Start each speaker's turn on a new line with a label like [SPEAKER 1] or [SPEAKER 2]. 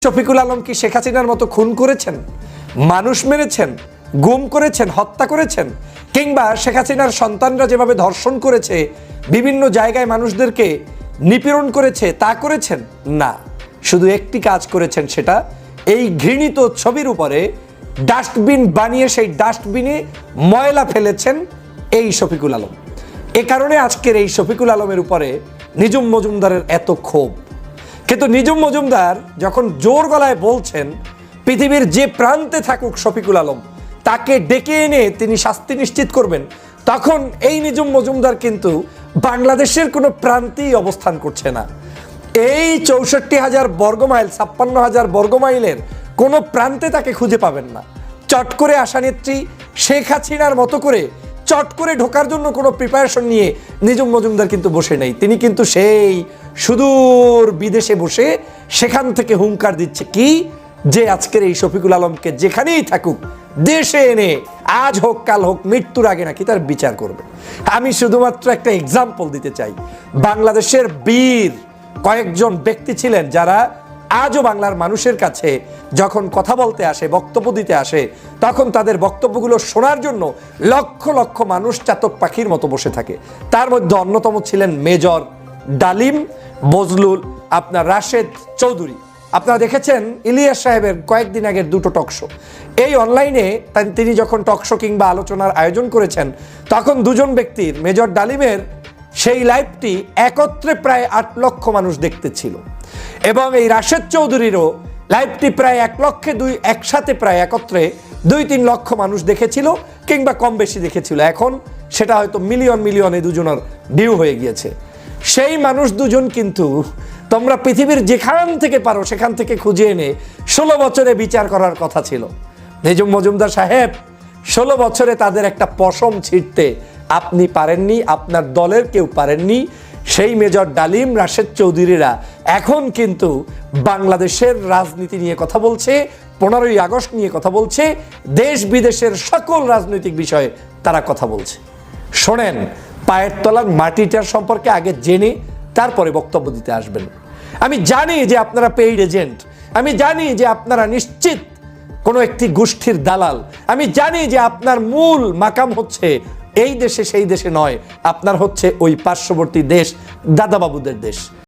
[SPEAKER 1] শফিকুল আলম কি শেখ হাসিনার মতো খুন করেছেন, মানুষ মেরেছেন, গুম করেছেন, হত্যা করেছেন, কিংবা শেখ হাসিনার সন্তানরা যেভাবে ধর্ষণ করেছে, বিভিন্ন জায়গায় মানুষদেরকে নিপীড়ন করেছে তা করেছেন? না, শুধু একটি কাজ করেছেন, সেটা এই ঘৃণিত ছবির উপরে ডাস্টবিন বানিয়ে সেই ডাস্টবিনে ময়লা ফেলেছেন এই শফিকুল আলম। এ কারণে আজকের এই শফিকুল আলমের উপরে নিজুম মজুমদারের এত ক্ষোভ। কিন্তু নিজুম মজুমদার যখন জোর গলায় বলছেন পৃথিবীর যে প্রান্তে থাকুক শফিকুল আলম তাকে ডেকে এনে তিনি শাস্তি নিশ্চিত করবেন, তখন এই নিজুম মজুমদার কিন্তু বাংলাদেশের কোনো প্রান্তেই অবস্থান করছে না। এই 64,000 বর্গমাইল, 56,000 বর্গমাইলের কোনো প্রান্তে তাকে খুঁজে পাবেন না। চট করে আশা নেত্রী শেখ হাসিনার মতো করে চট করে ঢোকার জন্য কোনো প্রিপারেশন নিয়ে নিজুম মজুমদার কিন্তু বসে নেই। তিনি কিন্তু সেই সুদূর বিদেশে বসে সেখান থেকে হুঙ্কার দিচ্ছে কি, যে আজকের এই শফিকুল আলমকে যেখানেই থাকুক দেশে এনে আজ হোক কাল হোক মৃত্যুর আগে নাকি তার বিচার করবে। আমি শুধুমাত্র একটা এক্সাম্পল দিতে চাই। বাংলাদেশের বীর কয়েকজন ব্যক্তি ছিলেন যারা আজও বাংলার মানুষের কাছে যখন কথা বলতে আসে, বক্তব্য দিতে আসে, তখন তাদের বক্তব্যগুলো শোনার জন্য লক্ষ লক্ষ মানুষ চাতক পাখির মতো বসে থাকে। তার মধ্যে অন্যতম ছিলেন মেজর ডালিম, বজলুল, রাশেদ চৌধুরী। আপনারা দেখেছেন ইলিয়াস সাহেবের কয়েকদিন আগের দুটো টকশো। এই অনলাইনে তিনি যখন টকশো কিংবা আলোচনার আয়োজন করেছেন, তখন দুজন ব্যক্তির, মেজর ডালিমের সেই লাইভটি একত্রে প্রায় 8 লক্ষ মানুষ দেখতে ছিল, এবং এই রাশেদ চৌধুরীরও লাইভটি প্রায় 1 লক্ষে একসাথে প্রায় একত্রে 2-3 লক্ষ মানুষ দেখেছিল কিংবা কম বেশি দেখেছিল। এখন সেটা হয়তো মিলিয়নে দুজনের ভিউ হয়ে গিয়েছে। সেই মানুষ দুজন কিন্তু তোমরা পৃথিবীর যেখান থেকে পারো সেখান থেকে খুঁজে এনে 16 বছরে বিচার করার কথা ছিল। নিজুম মজুমদার সাহেব, 16 বছরে তাদের একটা পশম ছিঁড়তে আপনি পারেননি, আপনার দলের কেউ পারেননি। সেই মেজর ডালিম, রাশেদ চৌধুরীরা এখন কিন্তু বাংলাদেশের রাজনীতি নিয়ে কথা বলছে, 15ই আগস্ট নিয়ে কথা বলছে, দেশ বিদেশের সকল রাজনৈতিক বিষয়ে তারা কথা বলছে। শোনেন, পায়ের তলার মাটিটার সম্পর্কে আগে জেনে তারপরে বক্তব্য দিতে আসবেন। আমি জানি যে আপনারা পেইড এজেন্ট, আমি জানি যে আপনারা নিশ্চিত কোনো একটি গোষ্ঠীর দালাল, আমি জানি যে আপনার মূল মাকাম হচ্ছে এই দেশে সেই দেশে নয়, আপনার হচ্ছে ওই পার্শ্ববর্তী দেশ, দাদাবাবুদের দেশ।